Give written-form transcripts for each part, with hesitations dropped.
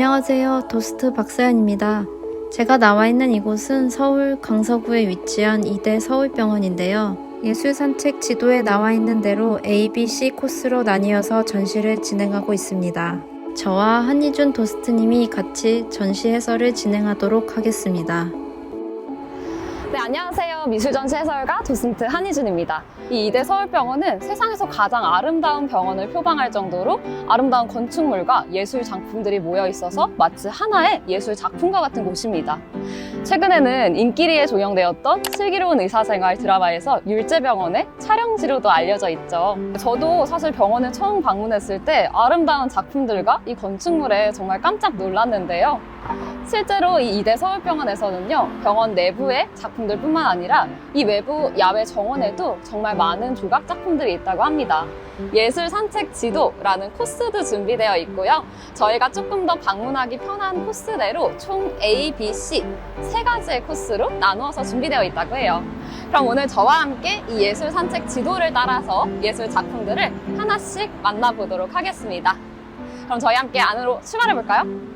안녕하세요. 도스트 박서연입니다. 제가 나와 있는 이곳은 서울 강서구에 위치한 이대 서울병원인데요. 예술산책 지도에 나와 있는 대로 A, B, C 코스로 나뉘어서 전시를 진행하고 있습니다. 저와 한희준 도스트님이 같이 전시 해설을 진행하도록 하겠습니다. 네, 안녕하세요. 미술전시 해설가 도슨트 한희준입니다. 이 이대 서울병원은 세상에서 가장 아름다운 병원을 표방할 정도로 아름다운 건축물과 예술 작품들이 모여 있어서 마치 하나의 예술 작품과 같은 곳입니다. 최근에는 인기리에 조명되었던 슬기로운 의사생활 드라마에서 율제병원의 촬영지로도 알려져 있죠. 저도 사실 병원에 처음 방문했을 때 아름다운 작품들과 이 건축물에 정말 깜짝 놀랐는데요. 실제로 이 이대 서울병원에서는요, 병원 내부의 작품들 뿐만 아니라 이 외부 야외 정원에도 정말 많은 조각 작품들이 있다고 합니다. 예술 산책 지도라는 코스도 준비되어 있고요. 저희가 조금 더 방문하기 편한 코스대로 총 A, B, C 세 가지의 코스로 나누어서 준비되어 있다고 해요. 그럼 오늘 저와 함께 이 예술 산책 지도를 따라서 예술 작품들을 하나씩 만나보도록 하겠습니다. 그럼 저희 함께 안으로 출발해볼까요?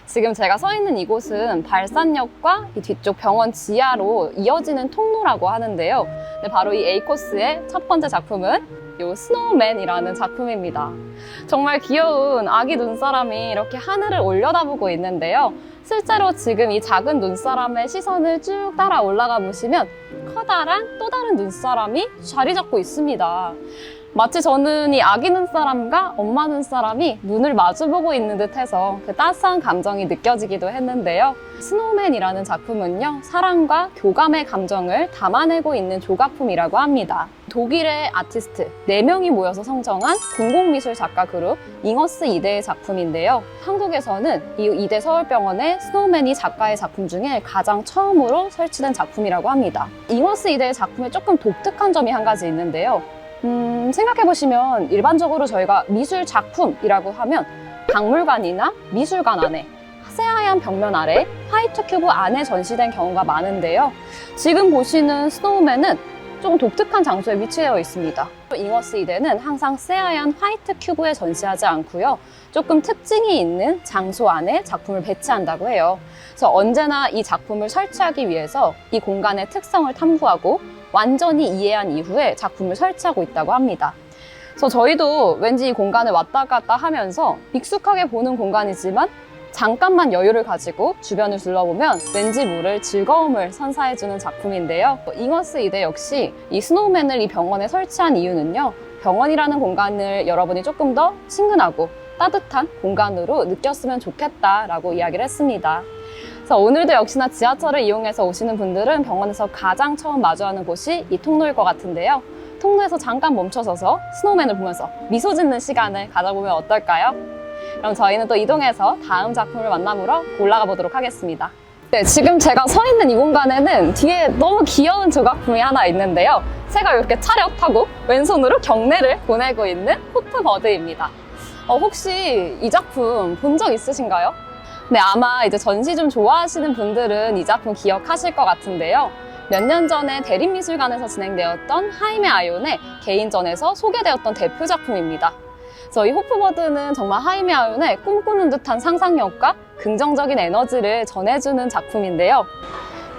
지금 제가 서 있는 이곳은 발산역과 이 뒤쪽 병원 지하로 이어지는 통로라고 하는데요. 네, 바로 이 A 코스의 첫 번째 작품은 이 스노우맨이라는 작품입니다. 정말 귀여운 아기 눈사람이 이렇게 하늘을 올려다보고 있는데요. 실제로 지금 이 작은 눈사람의 시선을 쭉 따라 올라가 보시면 커다란 또 다른 눈사람이 자리 잡고 있습니다. 마치 저는 이 아기 눈사람과 엄마 눈사람이 눈을 마주보고 있는 듯해서 그 따스한 감정이 느껴지기도 했는데요. 스노우맨이라는 작품은요, 사랑과 교감의 감정을 담아내고 있는 조각품이라고 합니다. 독일의 아티스트 4명이 모여서 성정한 공공미술 작가 그룹 잉어스 이대의 작품인데요. 한국에서는 이 이대 서울병원의 스노우맨이 작가의 작품 중에 가장 처음으로 설치된 작품이라고 합니다. 잉어스 이대의 작품에 조금 독특한 점이 한 가지 있는데요. 생각해보시면 일반적으로 저희가 미술 작품이라고 하면 박물관이나 미술관 안에 새하얀 벽면 아래 화이트 큐브 안에 전시된 경우가 많은데요. 지금 보시는 스노우맨은 조금 독특한 장소에 위치되어 있습니다. 잉어스 이대는 항상 새하얀 화이트 큐브에 전시하지 않고요. 조금 특징이 있는 장소 안에 작품을 배치한다고 해요. 그래서 언제나 이 작품을 설치하기 위해서 이 공간의 특성을 탐구하고 완전히 이해한 이후에 작품을 설치하고 있다고 합니다. 그래서 저희도 왠지 이 공간을 왔다 갔다 하면서 익숙하게 보는 공간이지만 잠깐만 여유를 가지고 주변을 둘러보면 왠지 모를 즐거움을 선사해주는 작품인데요. 잉어스 이대 역시 이 스노우맨을 이 병원에 설치한 이유는요, 병원이라는 공간을 여러분이 조금 더 친근하고 따뜻한 공간으로 느꼈으면 좋겠다라고 이야기를 했습니다. 그래서 오늘도 역시나 지하철을 이용해서 오시는 분들은 병원에서 가장 처음 마주하는 곳이 이 통로일 것 같은데요. 통로에서 잠깐 멈춰서서 스노우맨을 보면서 미소 짓는 시간을 가져보면 어떨까요? 그럼 저희는 또 이동해서 다음 작품을 만나보러 올라가 보도록 하겠습니다. 네, 지금 제가 서 있는 이 공간에는 뒤에 너무 귀여운 조각품이 하나 있는데요. 제가 이렇게 차렷하고 왼손으로 경례를 보내고 있는 호프버드입니다. 혹시 이 작품 본 적 있으신가요? 네, 아마 이제 전시 좀 좋아하시는 분들은 이 작품 기억하실 것 같은데요. 몇 년 전에 대림미술관에서 진행되었던 하이메 아욘의 개인전에서 소개되었던 대표 작품입니다. 그래서 이 호프버드는 정말 하이메 아욘의 꿈꾸는 듯한 상상력과 긍정적인 에너지를 전해주는 작품인데요.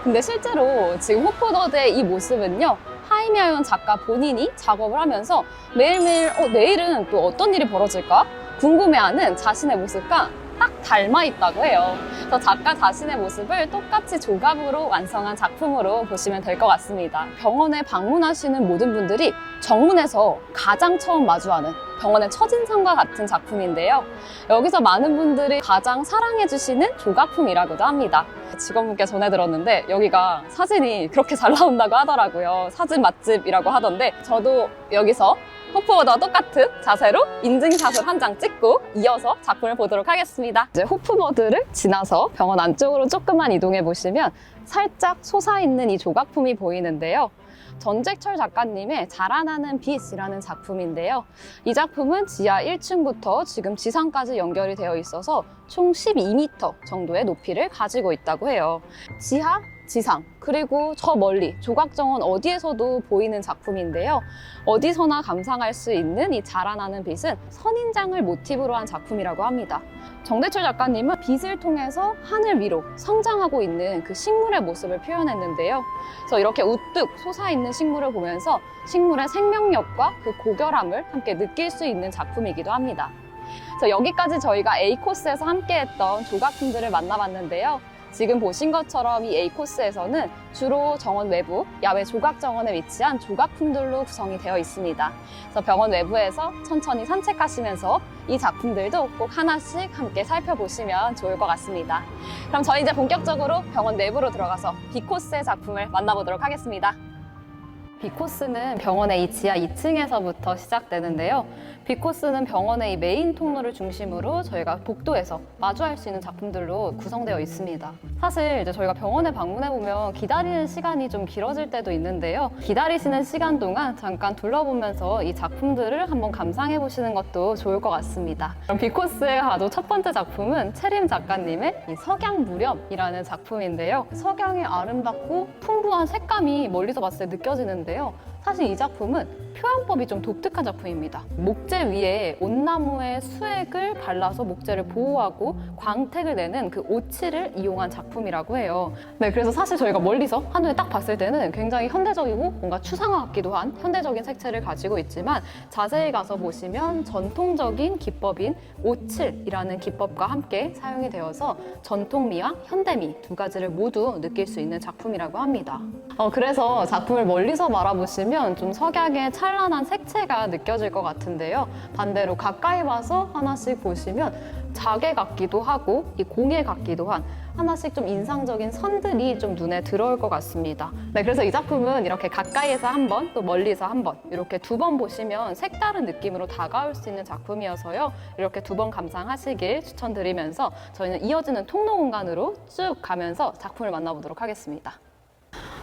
근데 실제로 지금 호프버드의 이 모습은요, 하이메 아욘 작가 본인이 작업을 하면서 매일매일 내일은 또 어떤 일이 벌어질까 궁금해하는 자신의 모습과 딱 닮아 있다고 해요. 그래서 작가 자신의 모습을 똑같이 조각으로 완성한 작품으로 보시면 될 것 같습니다. 병원에 방문하시는 모든 분들이 정문에서 가장 처음 마주하는 병원의 첫인상과 같은 작품인데요. 여기서 많은 분들이 가장 사랑해주시는 조각품이라고도 합니다. 직원분께 전해 들었는데 여기가 사진이 그렇게 잘 나온다고 하더라고요. 사진 맛집이라고 하던데 저도 여기서 호프버드와 똑같은 자세로 인증샷을 한 장 찍고 이어서 작품을 보도록 하겠습니다. 이제 호프버드를 지나서 병원 안쪽으로 조금만 이동해 보시면 살짝 솟아있는 이 조각품이 보이는데요. 전재철 작가님의 자라나는 빛이라는 작품인데요. 이 작품은 지하 1층부터 지금 지상까지 연결이 되어 있어서 총 12m 정도의 높이를 가지고 있다고 해요. 지하 지상, 그리고 저 멀리 조각정원 어디에서도 보이는 작품인데요. 어디서나 감상할 수 있는 이 자라나는 빛은 선인장을 모티브로 한 작품이라고 합니다. 정대철 작가님은 빛을 통해서 하늘 위로 성장하고 있는 그 식물의 모습을 표현했는데요. 그래서 이렇게 우뚝 솟아있는 식물을 보면서 식물의 생명력과 그 고결함을 함께 느낄 수 있는 작품이기도 합니다. 그래서 여기까지 저희가 A코스에서 함께했던 조각품들을 만나봤는데요. 지금 보신 것처럼 이 A코스에서는 주로 정원 외부, 야외 조각 정원에 위치한 조각품들로 구성이 되어 있습니다. 그래서 병원 외부에서 천천히 산책하시면서 이 작품들도 꼭 하나씩 함께 살펴보시면 좋을 것 같습니다. 그럼 저희 이제 본격적으로 병원 내부로 들어가서 B코스의 작품을 만나보도록 하겠습니다. B코스는 병원의 이 지하 2층에서부터 시작되는데요. B코스는 병원의 이 메인 통로를 중심으로 저희가 복도에서 마주할 수 있는 작품들로 구성되어 있습니다. 사실 이제 저희가 병원에 방문해보면 기다리는 시간이 좀 길어질 때도 있는데요. 기다리시는 시간 동안 잠깐 둘러보면서 이 작품들을 한번 감상해보시는 것도 좋을 것 같습니다. 그럼 B코스의 가도 첫 번째 작품은 채림 작가님의 이 석양무렵이라는 작품인데요. 석양의 아름답고 풍부한 색감이 멀리서 봤을 때 느껴지는데 사실 이 작품은 표현법이 좀 독특한 작품입니다. 목재 위에 온나무의 수액을 발라서 목재를 보호하고 광택을 내는 그 오칠을 이용한 작품이라고 해요. 네, 그래서 사실 저희가 멀리서 한눈에 딱 봤을 때는 굉장히 현대적이고 뭔가 추상화 같기도 한 현대적인 색채를 가지고 있지만 자세히 가서 보시면 전통적인 기법인 오칠이라는 기법과 함께 사용이 되어서 전통미와 현대미 두 가지를 모두 느낄 수 있는 작품이라고 합니다. 그래서 작품을 멀리서 바라보시면 좀 석양의 찬란한 색채가 느껴질 것 같은데요. 반대로 가까이 와서 하나씩 보시면 자개 같기도 하고 이 공예 같기도 한 하나씩 좀 인상적인 선들이 좀 눈에 들어올 것 같습니다. 네, 그래서 이 작품은 이렇게 가까이에서 한 번, 또 멀리서 한 번 이렇게 두 번 보시면 색다른 느낌으로 다가올 수 있는 작품이어서요. 이렇게 두 번 감상하시길 추천드리면서 저희는 이어지는 통로 공간으로 쭉 가면서 작품을 만나보도록 하겠습니다.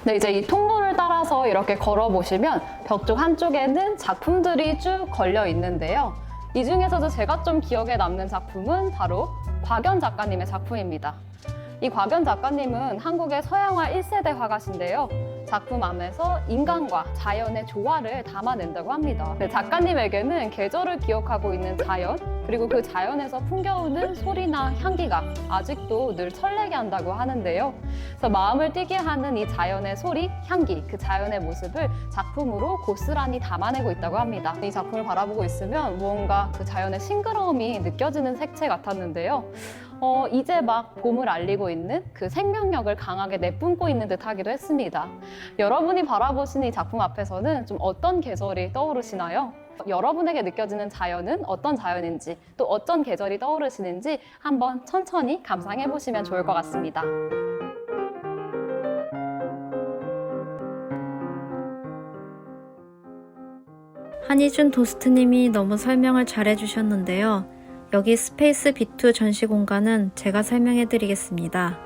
네, 이제 이 통로를 따라서 이렇게 걸어보시면 벽 쪽 한쪽에는 작품들이 쭉 걸려 있는데요. 이 중에서도 제가 좀 기억에 남는 작품은 바로 곽연 작가님의 작품입니다. 이 곽연 작가님은 한국의 서양화 1세대 화가신데요. 작품 안에서 인간과 자연의 조화를 담아낸다고 합니다. 네, 작가님에게는 계절을 기억하고 있는 자연, 그리고 그 자연에서 풍겨오는 소리나 향기가 아직도 늘 설레게 한다고 하는데요. 그래서 마음을 뛰게 하는 이 자연의 소리, 향기, 그 자연의 모습을 작품으로 고스란히 담아내고 있다고 합니다. 이 작품을 바라보고 있으면 무언가 그 자연의 싱그러움이 느껴지는 색채 같았는데요. 이제 막 봄을 알리고 있는 그 생명력을 강하게 내뿜고 있는 듯 하기도 했습니다. 여러분이 바라보시는 이 작품 앞에서는 좀 어떤 계절이 떠오르시나요? 여러분에게 느껴지는 자연은 어떤 자연인지, 또 어떤 계절이 떠오르시는지 한번 천천히 감상해 보시면 좋을 것 같습니다. 한희준 도스트님이 너무 설명을 잘 해주셨는데요. 여기 스페이스 B2 전시 공간은 제가 설명해 드리겠습니다.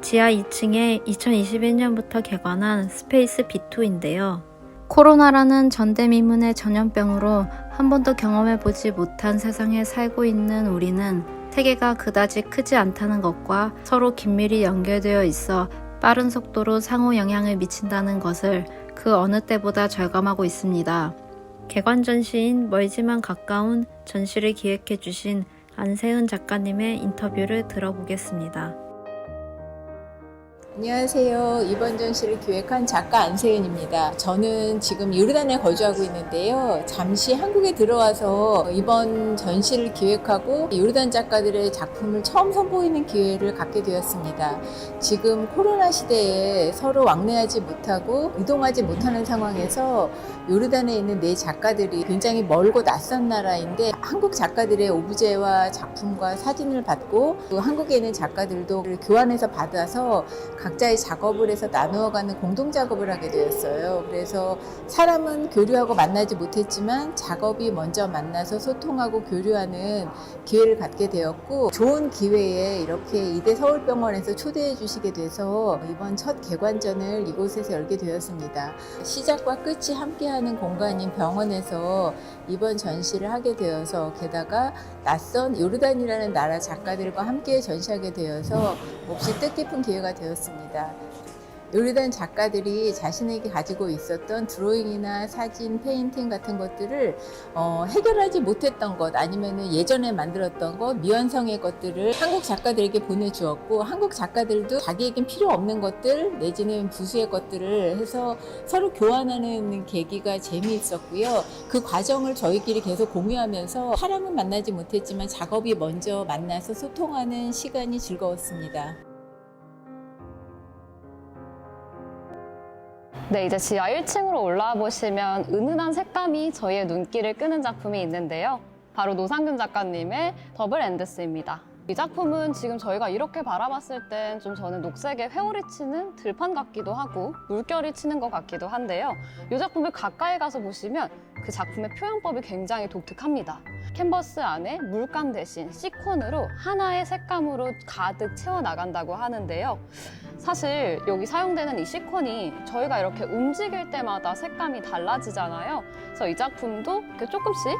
지하 2층에 2021년부터 개관한 스페이스 B2인데요. 코로나라는 전대미문의 전염병으로 한 번도 경험해보지 못한 세상에 살고 있는 우리는 세계가 그다지 크지 않다는 것과 서로 긴밀히 연결되어 있어 빠른 속도로 상호 영향을 미친다는 것을 그 어느 때보다 절감하고 있습니다. 개관 전시인 멀지만 가까운 전시를 기획해주신 안세은 작가님의 인터뷰를 들어보겠습니다. 안녕하세요. 이번 전시를 기획한 작가 안세은입니다. 저는 지금 요르단에 거주하고 있는데요. 잠시 한국에 들어와서 이번 전시를 기획하고 요르단 작가들의 작품을 처음 선보이는 기회를 갖게 되었습니다. 지금 코로나 시대에 서로 왕래하지 못하고 이동하지 못하는 상황에서 요르단에 있는 네 작가들이 굉장히 멀고 낯선 나라인데 한국 작가들의 오브제와 작품과 사진을 받고 또 한국에 있는 작가들도 교환해서 받아서 각자의 작업을 해서 나누어가는 공동 작업을 하게 되었어요. 그래서 사람은 교류하고 만나지 못했지만 작업이 먼저 만나서 소통하고 교류하는 기회를 갖게 되었고 좋은 기회에 이렇게 이대 서울병원에서 초대해 주시게 돼서 이번 첫 개관전을 이곳에서 열게 되었습니다. 시작과 끝이 함께하는 공간인 병원에서 이번 전시를 하게 되어서 게다가 낯선 요르단이라는 나라 작가들과 함께 전시하게 되어서 몹시 뜻깊은 기회가 되었습니다. 요르단 작가들이 자신에게 가지고 있었던 드로잉이나 사진, 페인팅 같은 것들을 해결하지 못했던 것, 아니면 예전에 만들었던 것, 미완성의 것들을 한국 작가들에게 보내주었고, 한국 작가들도 자기에겐 필요 없는 것들 내지는 부수의 것들을 해서 서로 교환하는 계기가 재미있었고요. 그 과정을 저희끼리 계속 공유하면서 사람은 만나지 못했지만 작업이 먼저 만나서 소통하는 시간이 즐거웠습니다. 네, 이제 지하 1층으로 올라와 보시면 은은한 색감이 저희의 눈길을 끄는 작품이 있는데요. 바로 노상균 작가님의 더블 앤드스입니다. 이 작품은 지금 저희가 이렇게 바라봤을 땐 좀 저는 녹색에 회오리 치는 들판 같기도 하고 물결이 치는 것 같기도 한데요. 이 작품을 가까이 가서 보시면 그 작품의 표현법이 굉장히 독특합니다. 캔버스 안에 물감 대신 시콘으로 하나의 색감으로 가득 채워나간다고 하는데요. 사실 여기 사용되는 이 시콘이 저희가 이렇게 움직일 때마다 색감이 달라지잖아요. 그래서 이 작품도 이렇게 조금씩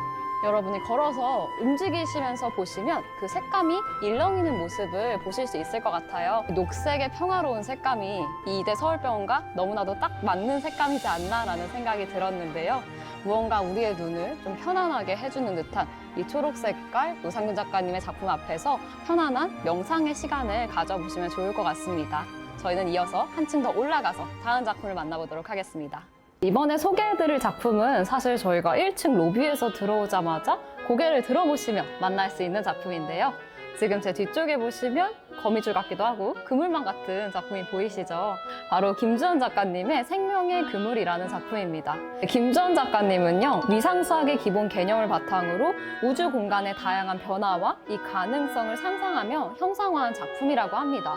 여러분이 걸어서 움직이시면서 보시면 그 색감이 일렁이는 모습을 보실 수 있을 것 같아요. 녹색의 평화로운 색감이 이 이대 서울병원과 너무나도 딱 맞는 색감이지 않나라는 생각이 들었는데요. 무언가 우리의 눈을 좀 편안하게 해주는 듯한 이 초록 색깔 노상균 작가님의 작품 앞에서 편안한 명상의 시간을 가져보시면 좋을 것 같습니다. 저희는 이어서 한층 더 올라가서 다음 작품을 만나보도록 하겠습니다. 이번에 소개해드릴 작품은 사실 저희가 1층 로비에서 들어오자마자 고개를 들어보시면 만날 수 있는 작품인데요. 지금 제 뒤쪽에 보시면 거미줄 같기도 하고 그물망 같은 작품이 보이시죠? 바로 김주원 작가님의 생명의 그물이라는 작품입니다. 김주원 작가님은요, 위상수학의 기본 개념을 바탕으로 우주 공간의 다양한 변화와 이 가능성을 상상하며 형상화한 작품이라고 합니다.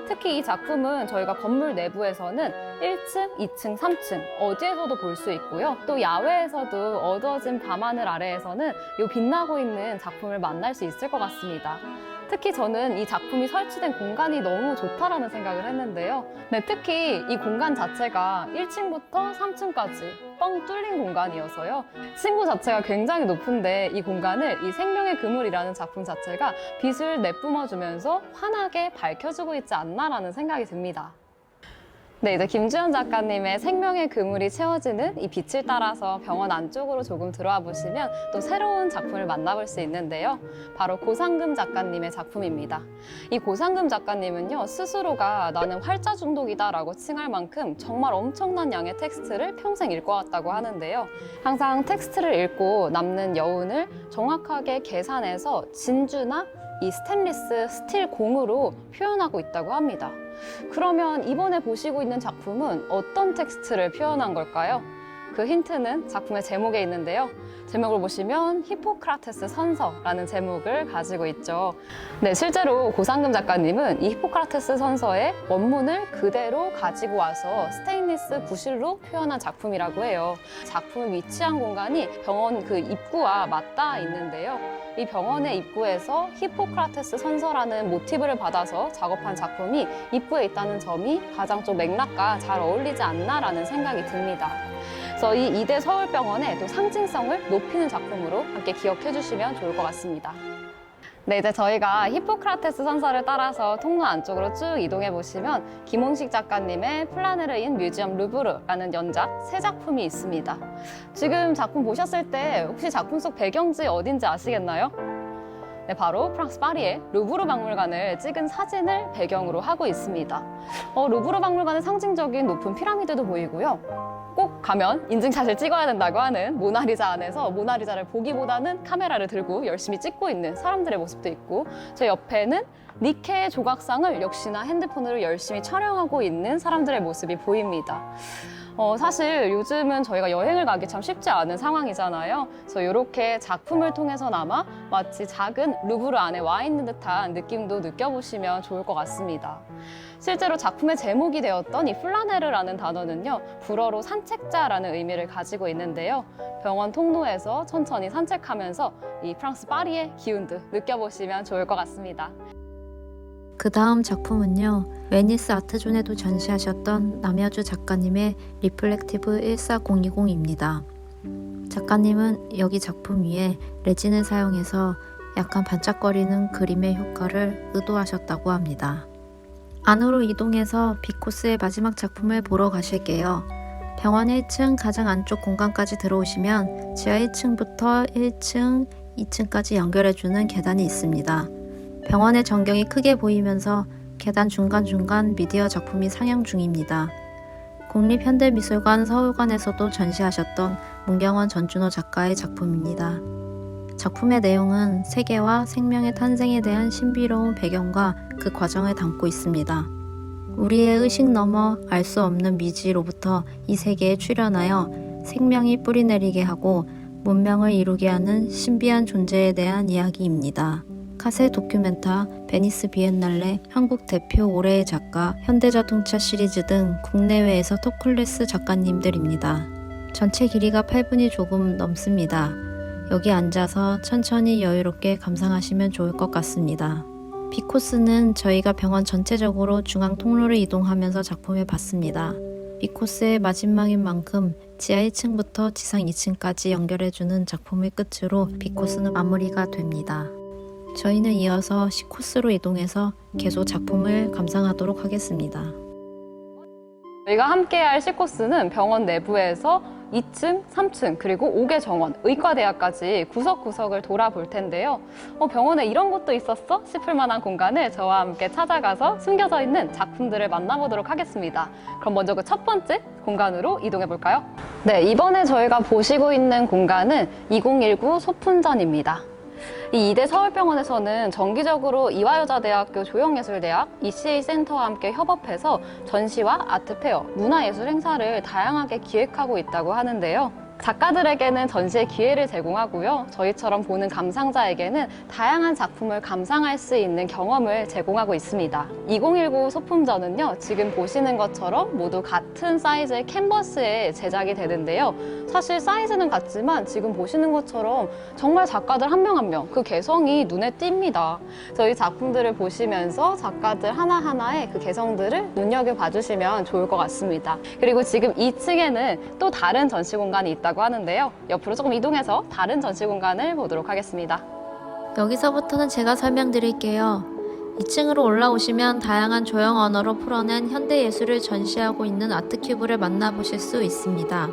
특히 이 작품은 저희가 건물 내부에서는 1층, 2층, 3층 어디에서도 볼 수 있고요. 또 야외에서도 어두워진 밤하늘 아래에서는 이 빛나고 있는 작품을 만날 수 있을 것 같습니다. 특히 저는 이 작품이 설치된 공간이 너무 좋다라는 생각을 했는데요. 네, 특히 이 공간 자체가 1층부터 3층까지 뻥 뚫린 공간이어서요. 층고 자체가 굉장히 높은데 이 공간을 이 생명의 그물이라는 작품 자체가 빛을 내뿜어주면서 환하게 밝혀주고 있지 않나라는 생각이 듭니다. 네, 이제 김주현 작가님의 생명의 그물이 채워지는 이 빛을 따라서 병원 안쪽으로 조금 들어와 보시면 또 새로운 작품을 만나볼 수 있는데요. 바로 고상금 작가님의 작품입니다. 이 고상금 작가님은요, 스스로가 나는 활자 중독이다 라고 칭할 만큼 정말 엄청난 양의 텍스트를 평생 읽어왔다고 하는데요. 항상 텍스트를 읽고 남는 여운을 정확하게 계산해서 진주나 이 스테인리스 스틸 공으로 표현하고 있다고 합니다. 그러면 이번에 보시고 있는 작품은 어떤 텍스트를 표현한 걸까요? 그 힌트는 작품의 제목에 있는데요. 제목을 보시면 히포크라테스 선서라는 제목을 가지고 있죠. 네, 실제로 고상금 작가님은 이 히포크라테스 선서의 원문을 그대로 가지고 와서 스테인리스 부실로 표현한 작품이라고 해요. 작품이 위치한 공간이 병원 그 입구와 맞닿아 있는데요. 이 병원의 입구에서 히포크라테스 선서라는 모티브를 받아서 작업한 작품이 입구에 있다는 점이 가장 좀 맥락과 잘 어울리지 않나라는 생각이 듭니다. 그래서 이 이대 서울병원의 또 상징성을 높이는 작품으로 함께 기억해 주시면 좋을 것 같습니다. 네, 이제 저희가 히포크라테스 선서를 따라서 통로 안쪽으로 쭉 이동해 보시면 김홍식 작가님의 플라네르 인 뮤지엄 루브르라는 연작 세 작품이 있습니다. 지금 작품 보셨을 때 혹시 작품 속 배경지 어딘지 아시겠나요? 네, 바로 프랑스 파리의 루브르 박물관을 찍은 사진을 배경으로 하고 있습니다. 루브르 박물관의 상징적인 높은 피라미드도 보이고요. 꼭 가면 인증샷을 찍어야 된다고 하는 모나리자 안에서 모나리자를 보기보다는 카메라를 들고 열심히 찍고 있는 사람들의 모습도 있고, 제 옆에는 니케의 조각상을 역시나 핸드폰으로 열심히 촬영하고 있는 사람들의 모습이 보입니다. 사실 요즘은 저희가 여행을 가기 참 쉽지 않은 상황이잖아요. 그래서 이렇게 작품을 통해서나마 마치 작은 루브르 안에 와 있는 듯한 느낌도 느껴보시면 좋을 것 같습니다. 실제로 작품의 제목이 되었던 이 플라네르라는 단어는요, 불어로 산책자라는 의미를 가지고 있는데요. 병원 통로에서 천천히 산책하면서 이 프랑스 파리의 기운도 느껴보시면 좋을 것 같습니다. 그 다음 작품은요, 베니스 아트존에도 전시하셨던 남여주 작가님의 리플렉티브 14020입니다. 작가님은 여기 작품 위에 레진을 사용해서 약간 반짝거리는 그림의 효과를 의도하셨다고 합니다. 안으로 이동해서 B코스의 마지막 작품을 보러 가실게요. 병원 1층 가장 안쪽 공간까지 들어오시면 지하 1층부터 1층, 2층까지 연결해주는 계단이 있습니다. 병원의 전경이 크게 보이면서 계단 중간중간 미디어 작품이 상영 중입니다. 국립현대미술관 서울관에서도 전시하셨던 문경원 전준호 작가의 작품입니다. 작품의 내용은 세계와 생명의 탄생에 대한 신비로운 배경과 그 과정을 담고 있습니다. 우리의 의식 넘어 알 수 없는 미지로부터 이 세계에 출현하여 생명이 뿌리내리게 하고 문명을 이루게 하는 신비한 존재에 대한 이야기입니다. 카세 도큐멘타, 베니스 비엔날레, 한국 대표 올해의 작가, 현대자동차 시리즈 등 국내외에서 톱클래스 작가님들입니다. 전체 길이가 8분이 조금 넘습니다. 여기 앉아서 천천히 여유롭게 감상하시면 좋을 것 같습니다. B코스는 저희가 병원 전체적으로 중앙 통로를 이동하면서 작품을 봤습니다. B코스의 마지막인 만큼 지하 1층부터 지상 2층까지 연결해주는 작품을 끝으로 B코스는 마무리가 됩니다. 저희는 이어서 C코스로 이동해서 계속 작품을 감상하도록 하겠습니다. 저희가 함께할 C코스는 병원 내부에서 2층, 3층, 그리고 5개 정원, 의과대학까지 구석구석을 돌아볼 텐데요. 병원에 이런 곳도 있었어? 싶을 만한 공간을 저와 함께 찾아가서 숨겨져 있는 작품들을 만나보도록 하겠습니다. 그럼 먼저 그 첫 번째 공간으로 이동해 볼까요? 네, 이번에 저희가 보시고 있는 공간은 2019 소품전입니다. 이 이대 서울병원에서는 정기적으로 이화여자대학교 조형예술대학, ECA 센터와 함께 협업해서 전시와 아트페어, 문화예술 행사를 다양하게 기획하고 있다고 하는데요. 작가들에게는 전시의 기회를 제공하고요. 저희처럼 보는 감상자에게는 다양한 작품을 감상할 수 있는 경험을 제공하고 있습니다. 2019 소품전은요, 지금 보시는 것처럼 모두 같은 사이즈의 캔버스에 제작이 되는데요. 사실 사이즈는 같지만 지금 보시는 것처럼 정말 작가들 한 명 한 명 그 개성이 눈에 띕니다. 저희 작품들을 보시면서 작가들 하나하나의 그 개성들을 눈여겨봐 주시면 좋을 것 같습니다. 그리고 지금 2층에는 또 다른 전시 공간이 있다고 하는데요. 옆으로 조금 이동해서 다른 전시 공간을 보도록 하겠습니다. 여기서부터는 제가 설명드릴게요. 2층으로 올라오시면 다양한 조형 언어로 풀어낸 현대예술을 전시하고 있는 아트큐브를 만나보실 수 있습니다.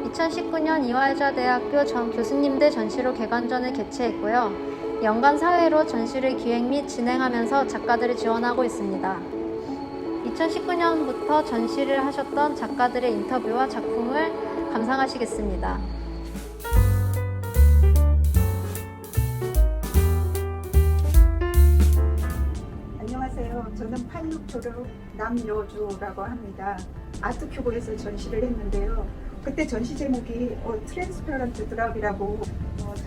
2019년 이화여자대학교 전 교수님들 전시로 개관전을 개최했고요. 연간 사회로 전시를 기획 및 진행하면서 작가들을 지원하고 있습니다. 2019년부터 전시를 하셨던 작가들의 인터뷰와 작품을 감상하시겠습니다. 안녕하세요. 저는 86초로 남여주라고 합니다. 아트큐브에서 전시를 했는데요. 그때 전시 제목이 트랜스퍼런트 드랍이라고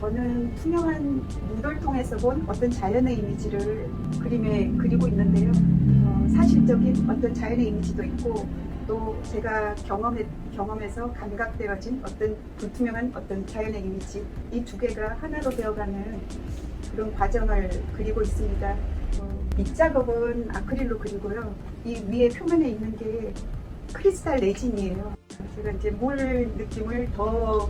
저는 투명한 물을 통해서 본 어떤 자연의 이미지를 그림에 그리고 있는데요. 사실적인 어떤 자연의 이미지도 있고 또 제가 경험에서 감각되어진 어떤 불투명한 어떤 자연의 이미지, 이 두 개가 하나로 되어가는 그런 과정을 그리고 있습니다. 밑작업은 아크릴로 그리고요. 이 위에 표면에 있는 게 크리스탈 레진이에요. 제가 이제 물 느낌을 더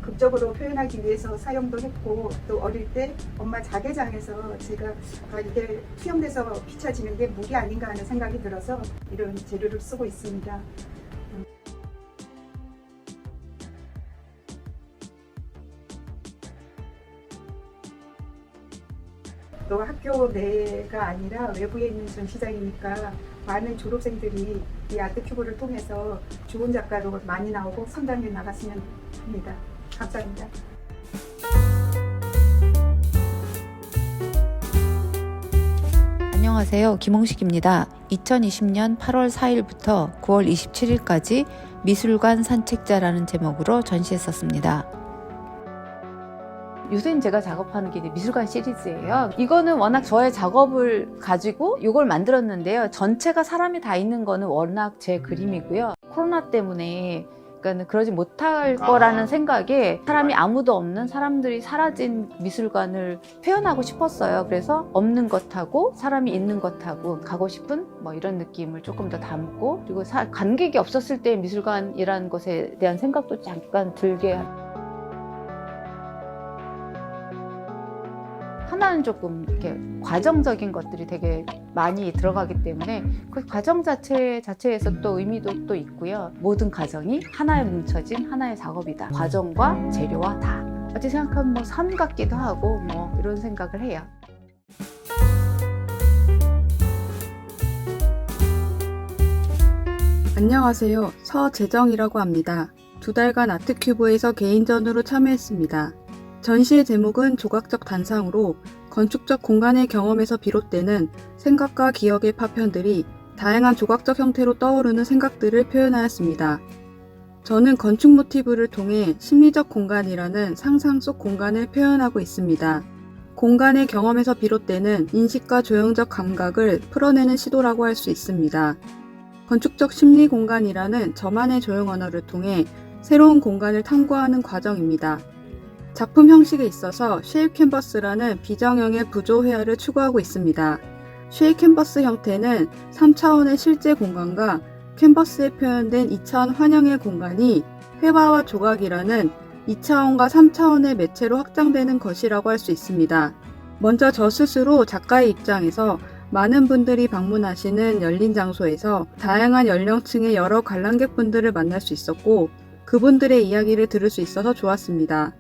극적으로 표현하기 위해서 사용도 했고, 또 어릴 때 엄마 자개장에서 제가 이게 투영돼서 비춰지는 게 물이 아닌가 하는 생각이 들어서 이런 재료를 쓰고 있습니다. 또 학교 내가 아니라 외부에 있는 전시장이니까 많은 졸업생들이 이 아트큐브를 통해서 좋은 작가로 많이 나오고 성당에 나갔으면 합니다. 감사합니다. 안녕하세요. 김홍식입니다. 2020년 8월 4일부터 9월 27일까지 미술관 산책자라는 제목으로 전시했었습니다. 요새는 제가 작업하는 게 이제 미술관 시리즈예요. 이거는 워낙 저의 작업을 가지고 이걸 만들었는데요. 전체가 사람이 다 있는 거는 워낙 제 그림이고요. 코로나 때문에 그러니까 그러지 못할 거라는 생각에 사람이 아무도 없는, 사람들이 사라진 미술관을 표현하고 싶었어요. 그래서 없는 것하고 사람이 있는 것하고 가고 싶은 뭐 이런 느낌을 조금 더 담고, 그리고 관객이 없었을 때 미술관이라는 것에 대한 생각도 잠깐 들게 하나는 조금 이렇게 과정적인 것들이 되게 많이 들어가기 때문에 그 과정 자체에서 또 의미도 또 있고요. 모든 과정이 하나에 뭉쳐진 하나의 작업이다. 과정과 재료와 다. 어찌 생각하면 뭐 삶 같기도 하고 뭐 이런 생각을 해요. 안녕하세요. 서재정이라고 합니다. 2달간 아트큐브에서 개인전으로 참여했습니다. 전시의 제목은 조각적 단상으로 건축적 공간의 경험에서 비롯되는 생각과 기억의 파편들이 다양한 조각적 형태로 떠오르는 생각들을 표현하였습니다. 저는 건축 모티브를 통해 심리적 공간이라는 상상 속 공간을 표현하고 있습니다. 공간의 경험에서 비롯되는 인식과 조형적 감각을 풀어내는 시도라고 할 수 있습니다. 건축적 심리 공간이라는 저만의 조형 언어를 통해 새로운 공간을 탐구하는 과정입니다. 작품 형식에 있어서 쉐입 캔버스라는 비정형의 부조 회화를 추구하고 있습니다. 쉐입 캔버스 형태는 3차원의 실제 공간과 캔버스에 표현된 2차원 환영의 공간이 회화와 조각이라는 2차원과 3차원의 매체로 확장되는 것이라고 할 수 있습니다. 먼저 저 스스로 작가의 입장에서 많은 분들이 방문하시는 열린 장소에서 다양한 연령층의 여러 관람객분들을 만날 수 있었고 그분들의 이야기를 들을 수 있어서 좋았습니다.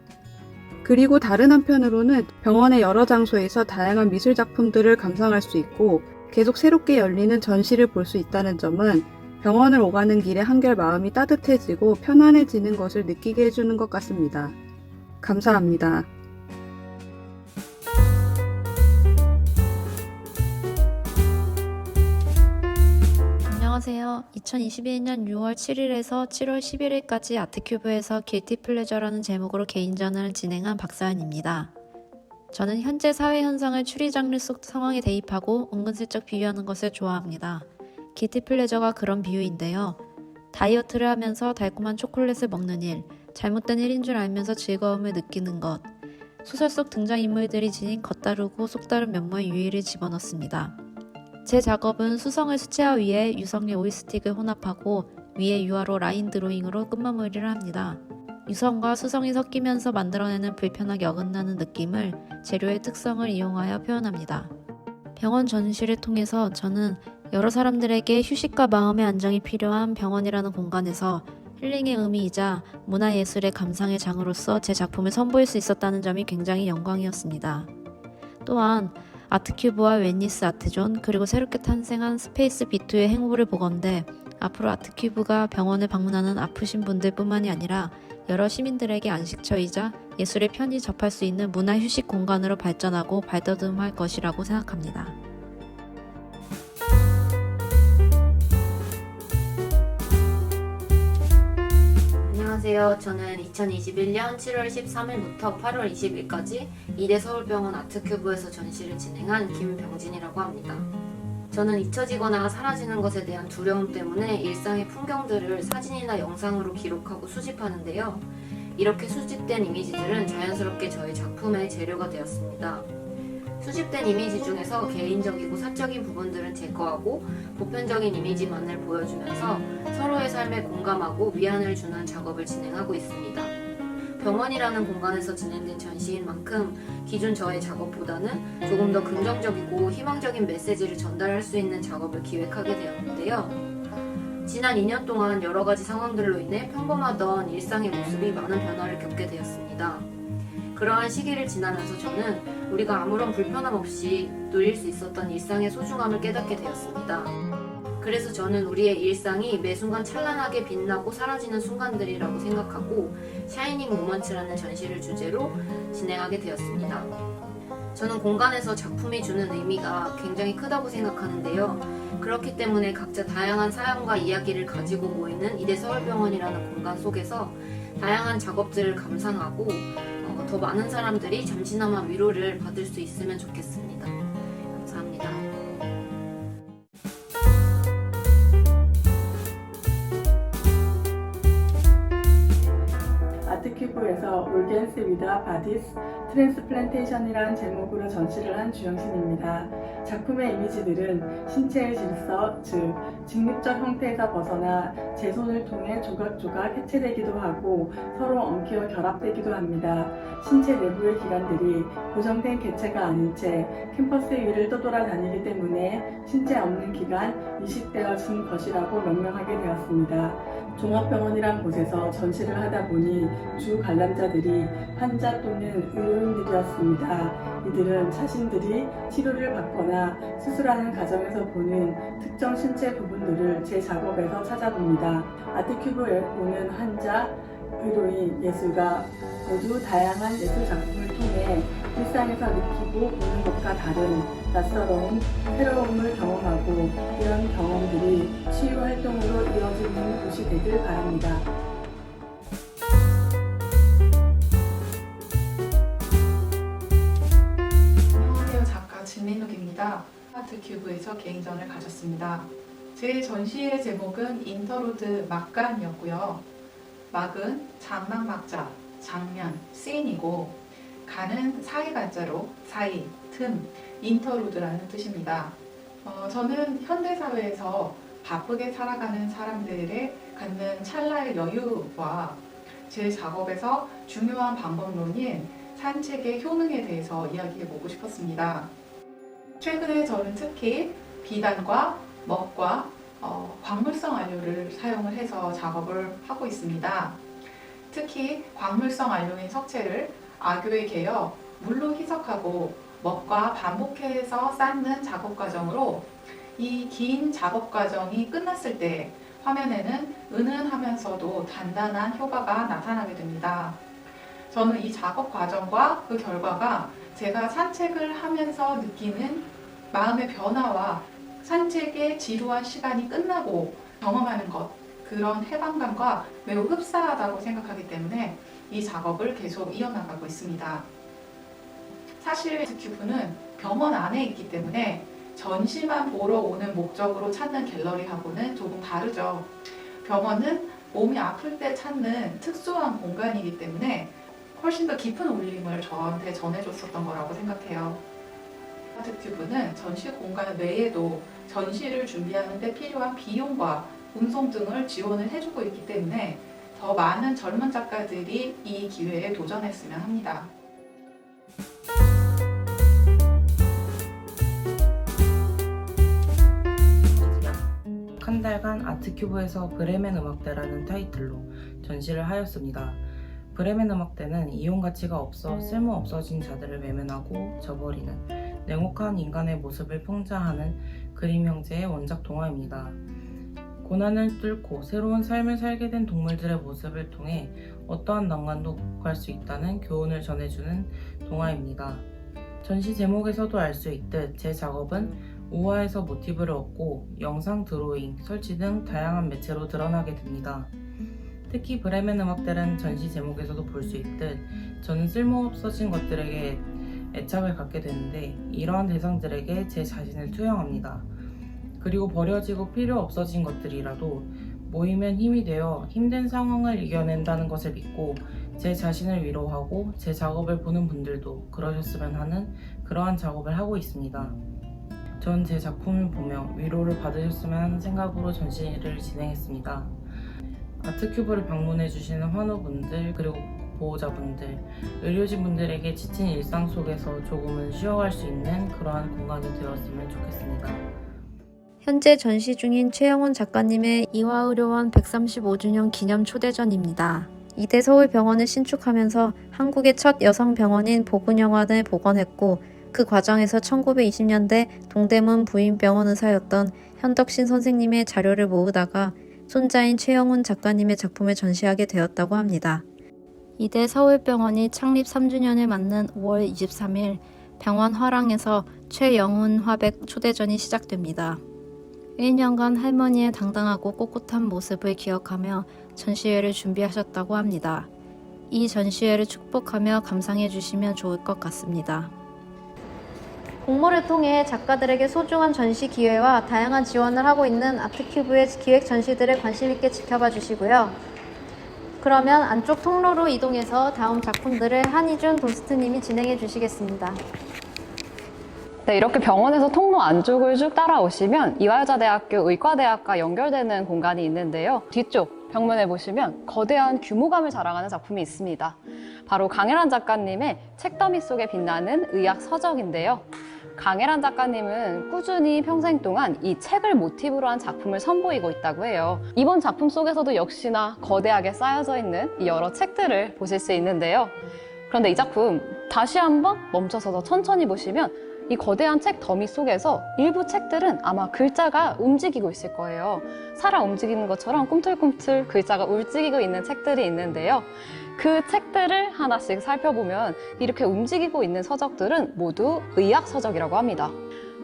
그리고 다른 한편으로는 병원의 여러 장소에서 다양한 미술 작품들을 감상할 수 있고 계속 새롭게 열리는 전시를 볼 수 있다는 점은 병원을 오가는 길에 한결 마음이 따뜻해지고 편안해지는 것을 느끼게 해주는 것 같습니다. 감사합니다. 안녕하세요. 2021년 6월 7일에서 7월 11일까지 아트큐브에서 길티 플레저라는 제목으로 개인전을 진행한 박사연입니다. 저는 현재 사회 현상을 추리 장르 속 상황에 대입하고 은근슬쩍 비유하는 것을 좋아합니다. 길티 플레저가 그런 비유인데요. 다이어트를 하면서 달콤한 초콜릿을 먹는 일, 잘못된 일인 줄 알면서 즐거움을 느끼는 것, 소설 속 등장인물들이 지닌 겉다르고 속다른 면모의 유희를 집어넣습니다. 제 작업은 수성을 수채화 위에 유성의 오일스틱을 혼합하고 위에 유화로 라인 드로잉으로 끝마무리를 합니다. 유성과 수성이 섞이면서 만들어내는 불편하게 어긋나는 느낌을 재료의 특성을 이용하여 표현합니다. 병원 전시를 통해서 저는 여러 사람들에게 휴식과 마음의 안정이 필요한 병원이라는 공간에서 힐링의 의미이자 문화예술의 감상의 장으로서 제 작품을 선보일 수 있었다는 점이 굉장히 영광이었습니다. 또한 아트큐브와 웬니스 아트존 그리고 새롭게 탄생한 스페이스 B2의 행보를 보건대 앞으로 아트큐브가 병원을 방문하는 아프신 분들 뿐만이 아니라 여러 시민들에게 안식처이자 예술을 편히 접할 수 있는 문화 휴식 공간으로 발전하고 발돋움할 것이라고 생각합니다. 안녕하세요. 저는 2021년 7월 13일부터 8월 20일까지 이대 서울병원 아트큐브에서 전시를 진행한 김병진이라고 합니다. 저는 잊혀지거나 사라지는 것에 대한 두려움 때문에 일상의 풍경들을 사진이나 영상으로 기록하고 수집하는데요. 이렇게 수집된 이미지들은 자연스럽게 저희 작품의 재료가 되었습니다. 수집된 이미지 중에서 개인적이고 사적인 부분들은 제거하고 보편적인 이미지만을 보여주면서 서로의 삶에 공감하고 위안을 주는 작업을 진행하고 있습니다. 병원이라는 공간에서 진행된 전시인 만큼 기존 저의 작업보다는 조금 더 긍정적이고 희망적인 메시지를 전달할 수 있는 작업을 기획하게 되었는데요. 지난 2년 동안 여러 가지 상황들로 인해 평범하던 일상의 모습이 많은 변화를 겪게 되었습니다. 그러한 시기를 지나면서 저는 우리가 아무런 불편함 없이 누릴 수 있었던 일상의 소중함을 깨닫게 되었습니다. 그래서 저는 우리의 일상이 매 순간 찬란하게 빛나고 사라지는 순간들이라고 생각하고 샤이닝 모먼츠라는 전시를 주제로 진행하게 되었습니다. 저는 공간에서 작품이 주는 의미가 굉장히 크다고 생각하는데요. 그렇기 때문에 각자 다양한 사연과 이야기를 가지고 모이는 이대 서울병원이라는 공간 속에서 다양한 작업들을 감상하고 더 많은 사람들이 잠시나마 위로를 받을 수 있으면 좋겠습니다. 감사합니다. 아트큐브 아트큐브에서 올겐스 위다 바디스 트랜스플란테이션이라는 제목으로 전시를 한 주영신입니다. 작품의 이미지들은 신체의 질서, 즉 직립적 형태에서 벗어나 제 손을 통해 조각조각 해체되기도 하고 서로 엉키어 결합되기도 합니다. 신체 내부의 기관들이 고정된 개체가 아닌 채 캠퍼스 위를 떠돌아다니기 때문에 신체 없는 기관, 이식되어진 것이라고 명명하게 되었습니다. 종합병원이란 곳에서 전시를 하다 보니 주 관람자들이 환자 또는 의료인들이었습니다. 이들은 자신들이 치료를 받거나 수술하는 과정에서 보는 특정 신체 부분들을 제 작업에서 찾아봅니다. 아트큐브에 오는 환자, 의료인, 예술가 모두 다양한 예술 작품을 통해 일상에서 느끼고 보는 것과 다른 낯설어움, 새로움을 경험하고 이런 경험들이 치유 활동으로 이어지는 곳이 되길 바랍니다. 안녕하세요. 작가 진민욱입니다. 아트큐브에서 개인전을 가졌습니다. 제 전시의 제목은 인터루드 막간이었고요. 막은 장막막자, 장면, 씬이고 간은 사이간자로 사이, 틈, 인터루드라는 뜻입니다. 저는 현대사회에서 바쁘게 살아가는 사람들의 갖는 찰나의 여유와 제 작업에서 중요한 방법론인 산책의 효능에 대해서 이야기해보고 싶었습니다. 최근에 저는 특히 비단과 먹과 광물성 안료를 사용을 해서 작업을 하고 있습니다. 특히 광물성 안료인 석채를 악교에 개어 물로 희석하고 먹과 반복해서 쌓는 작업 과정으로 이 긴 작업 과정이 끝났을 때 화면에는 은은하면서도 단단한 효과가 나타나게 됩니다. 저는 이 작업 과정과 그 결과가 제가 산책을 하면서 느끼는 마음의 변화와 산책의 지루한 시간이 끝나고 경험하는 것, 그런 해방감과 매우 흡사하다고 생각하기 때문에 이 작업을 계속 이어나가고 있습니다. 사실 아트큐브는 병원 안에 있기 때문에 전시만 보러 오는 목적으로 찾는 갤러리하고는 조금 다르죠. 병원은 몸이 아플 때 찾는 특수한 공간이기 때문에 훨씬 더 깊은 울림을 저한테 전해줬었던 거라고 생각해요. 아트큐브는 전시 공간 외에도 전시를 준비하는 데 필요한 비용과 운송 등을 지원을 해주고 있기 때문에 더 많은 젊은 작가들이 이 기회에 도전했으면 합니다. 한 달간 아트큐브에서 브레멘 음악대라는 타이틀로 전시를 하였습니다. 브레멘 음악대는 이용 가치가 없어 쓸모 없어진 자들을 외면하고 저버리는 냉혹한 인간의 모습을 풍자하는 그림 형제의 원작 동화입니다. 고난을 뚫고 새로운 삶을 살게 된 동물들의 모습을 통해 어떠한 난관도 극복할 수 있다는 교훈을 전해주는 동화입니다. 전시 제목에서도 알 수 있듯 제 작업은 우화에서 모티브를 얻고 영상 드로잉, 설치 등 다양한 매체로 드러나게 됩니다. 특히 브레멘 음악대라는 전시 제목에서도 볼 수 있듯 저는 쓸모없어진 것들에게 애착을 갖게 되는데 이러한 대상들에게 제 자신을 투영합니다. 그리고 버려지고 필요 없어진 것들이라도 모이면 힘이 되어 힘든 상황을 이겨낸다는 것을 믿고 제 자신을 위로하고 제 작업을 보는 분들도 그러셨으면 하는 그러한 작업을 하고 있습니다. 전 제 작품을 보며 위로를 받으셨으면 하는 생각으로 전시를 진행했습니다. 아트큐브를 방문해 주시는 환우분들 그리고 보호자분들, 의료진분들에게 지친 일상 속에서 조금은 쉬어갈 수 있는 그러한 공간이 되었으면 좋겠습니다. 현재 전시 중인 최영훈 작가님의 이화의료원 135주년 기념 초대전입니다. 이대 서울병원을 신축하면서 한국의 첫 여성병원인 보근여관을 복원했고 그 과정에서 1920년대 동대문 부인병원 의사였던 현덕신 선생님의 자료를 모으다가 손자인 최영훈 작가님의 작품을 전시하게 되었다고 합니다. 이대 서울병원이 창립 3주년을 맞는 5월 23일 병원 화랑에서 최영훈 화백 초대전이 시작됩니다. 1년간 할머니의 당당하고 꼿꼿한 모습을 기억하며 전시회를 준비하셨다고 합니다. 이 전시회를 축복하며 감상해 주시면 좋을 것 같습니다. 공모를 통해 작가들에게 소중한 전시 기회와 다양한 지원을 하고 있는 아트큐브의 기획 전시들을 관심 있게 지켜봐 주시고요. 그러면 안쪽 통로로 이동해서 다음 작품들을 한희준 도스트님이 진행해 주시겠습니다. 네, 이렇게 병원에서 통로 안쪽을 쭉 따라오시면 이화여자대학교 의과대학과 연결되는 공간이 있는데요. 뒤쪽 벽면에 보시면 거대한 규모감을 자랑하는 작품이 있습니다. 바로 강혜란 작가님의 책더미 속에 빛나는 의학 서적인데요. 강혜란 작가님은 꾸준히 평생 동안 이 책을 모티브로 한 작품을 선보이고 있다고 해요. 이번 작품 속에서도 역시나 거대하게 쌓여져 있는 이 여러 책들을 보실 수 있는데요. 그런데 이 작품 다시 한번 멈춰서서 천천히 보시면 이 거대한 책 더미 속에서 일부 책들은 아마 글자가 움직이고 있을 거예요. 사람 움직이는 것처럼 꿈틀꿈틀 글자가 움직이고 있는 책들이 있는데요. 그 책들을 하나씩 살펴보면 이렇게 움직이고 있는 서적들은 모두 의학 서적이라고 합니다.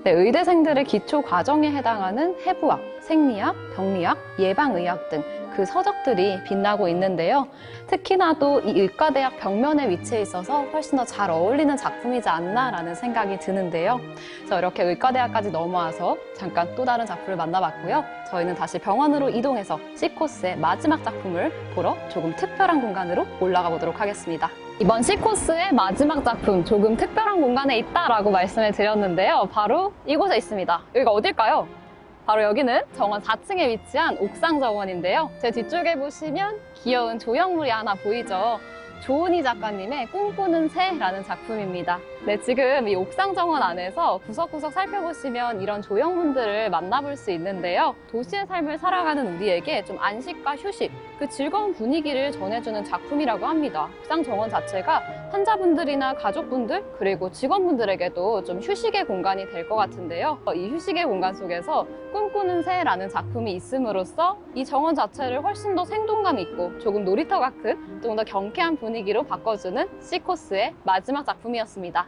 네, 의대생들의 기초 과정에 해당하는 해부학, 생리학, 병리학, 예방의학 등 그 서적들이 빛나고 있는데요. 특히나도 이 의과대학 벽면에 위치해 있어서 훨씬 더 잘 어울리는 작품이지 않나라는 생각이 드는데요. 그래서 이렇게 의과대학까지 넘어와서 잠깐 또 다른 작품을 만나봤고요. 저희는 다시 병원으로 이동해서 C코스의 마지막 작품을 보러 조금 특별한 공간으로 올라가 보도록 하겠습니다. 이번 C코스의 마지막 작품, 조금 특별한 공간에 있다라고 말씀을 드렸는데요. 바로 이곳에 있습니다. 여기가 어딜까요? 바로 여기는 정원 4층에 위치한 옥상 정원인데요. 제 뒤쪽에 보시면 귀여운 조형물이 하나 보이죠? 조은희 작가님의 꿈꾸는 새라는 작품입니다. 네, 지금 이 옥상 정원 안에서 구석구석 살펴보시면 이런 조형물들을 만나볼 수 있는데요. 도시의 삶을 살아가는 우리에게 좀 안식과 휴식, 그 즐거운 분위기를 전해주는 작품이라고 합니다. 옥상 정원 자체가 환자분들이나 가족분들 그리고 직원분들에게도 좀 휴식의 공간이 될 것 같은데요. 이 휴식의 공간 속에서 꿈꾸는 새라는 작품이 있음으로써 이 정원 자체를 훨씬 더 생동감 있고 조금 놀이터 같은 좀 더 경쾌한 분위기로 바꿔주는 C코스의 마지막 작품이었습니다.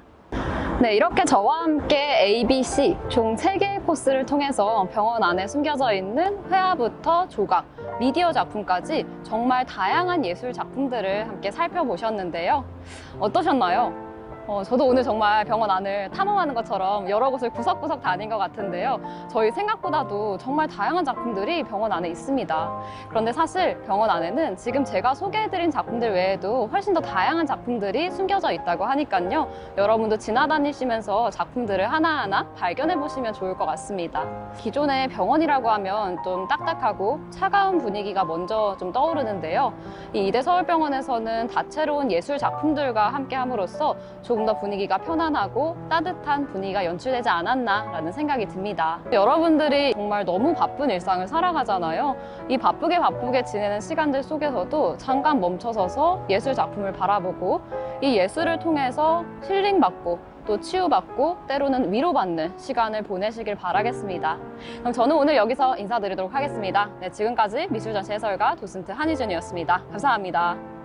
네, 이렇게 저와 함께 ABC 총 3개의 코스를 통해서 병원 안에 숨겨져 있는 회화부터 조각, 미디어 작품까지 정말 다양한 예술 작품들을 함께 살펴보셨는데요. 어떠셨나요? 저도 오늘 정말 병원 안을 탐험하는 것처럼 여러 곳을 구석구석 다닌 것 같은데요. 저희 생각보다도 정말 다양한 작품들이 병원 안에 있습니다. 그런데 사실 병원 안에는 지금 제가 소개해드린 작품들 외에도 훨씬 더 다양한 작품들이 숨겨져 있다고 하니까요. 여러분도 지나다니시면서 작품들을 하나하나 발견해보시면 좋을 것 같습니다. 기존의 병원이라고 하면 좀 딱딱하고 차가운 분위기가 먼저 좀 떠오르는데요. 이 이대 서울병원에서는 다채로운 예술 작품들과 함께 함으로써 조금 더 분위기가 편안하고 따뜻한 분위기가 연출되지 않았나라는 생각이 듭니다. 여러분들이 정말 너무 바쁜 일상을 살아가잖아요. 이 바쁘게 지내는 시간들 속에서도 잠깐 멈춰서서 예술 작품을 바라보고 이 예술을 통해서 힐링받고 또 치유받고 때로는 위로받는 시간을 보내시길 바라겠습니다. 그럼 저는 오늘 여기서 인사드리도록 하겠습니다. 네, 지금까지 미술전시 해설가 도슨트 한희준이었습니다. 감사합니다.